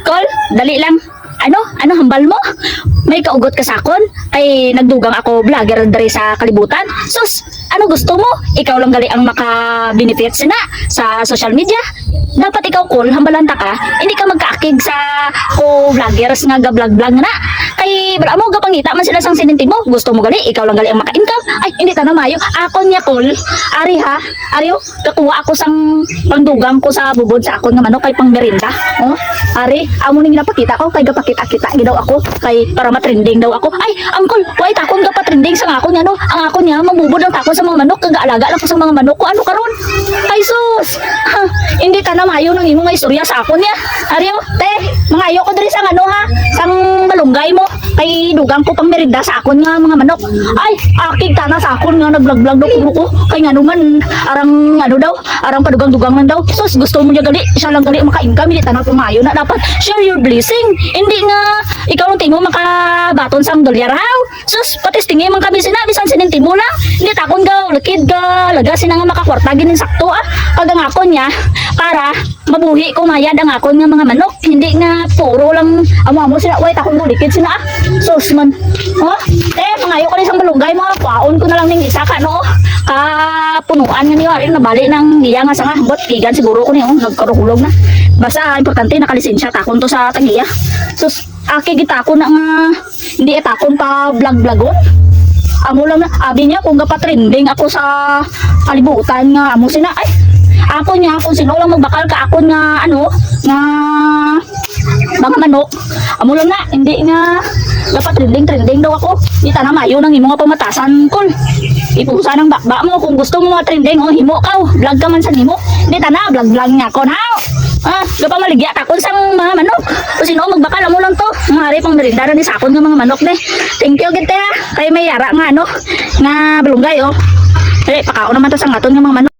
Kol, dali lang. Ano hambal mo? May kaugot ka sa akon? Ay, nagdugang ako vlogger dari sa kalibutan. Sus, ano gusto mo? Ikaw lang gali ang maka-benefits na sa social media. Dapat ikaw, Kol, hambalanta ka. Hindi ka magkaakig sa vloggers nga ga-vlog-vlog na. Kay, bala mo, gapangita man sila sang sininti mo. Gusto mo gali, ikaw lang gali ang maka-income. Ay, hindi ta na mayo. Ako niya, Kol. Ari ha, ariyo, kakuha ako sang pangdugang ko sa bubod sa akon nga manok kay pang merinda. Oh, ari, amo ning napakita ko kay gapakita-kita gidaw ako kay para matrending daw ako. Ay, angkol, why takon ka pa trending sa akon ano? Ang ako niya mabubod ang takon sa mga manok, kagaalaga lang ko sa mga manok ko. Ano karon? Ay sus. Ha, hindi ta na mayo nang imong istorya sa akon niya. Ariyo, te, mangayo ko diri sang ano ha, sang malunggay mo kay dugang ko pang merinda sa akon nga mga manok. Ay, akig ta na sa akon nga nag-vlog-vlog daw ko kay nga naman arang ano daw, arang padugang-dugang man daw. Sus, gusto mo niya gali, siya lang gali maka-income, hindi ta na pumayo na dapat share your blessing. Hindi nga ikaw ang tingo makabaton sang dolyar haw. Sus, patis tingi man kami sinabi sang sininti mo lang. Hindi takon ga, lakid ga, laga sina nga makakwarta ginin sakto ah. Kagang ako niya para mabuhi ko mayad ang ako nga mga manok. Hindi nga puro lang amo sila, way takon mo likid sina ah. Sus man. Oh, mangayo ko ni sang malunggay mo, paon ko na lang ning isa ka no. Kapunuan nga niya rin nabali ng iya nga sanga bot gigan siguro ko niyo nagkarukulog na. Basta importante nakalisensya takon to sa tagiya. Sus, aki kita ko na nga hindi etakon pa vlog-vlogon. Amo lang na abi niya kung gapa trending ako sa kalibutan nga amo sina ay ako niya kung sino lang magbakal ka ako nga ano nga mga manok. Amo lang na hindi nga dapat trending daw ako. Di ta na mayo nang imo nga pamatasan kol. Ipusa ng bakba mo kung gusto mo trending o himo ka vlog ka man sa nimo. Di ta na vlog nga kon haw. Gapa maligya ka kun sang mga manok. Kung sino magbakal mo lang to. Ngari pang merinda ni sakon nga mga manok ne. Thank you gid kay may yara nga ano nga balunggay oh. Pakaon naman ta sa ngaton nga mga manok.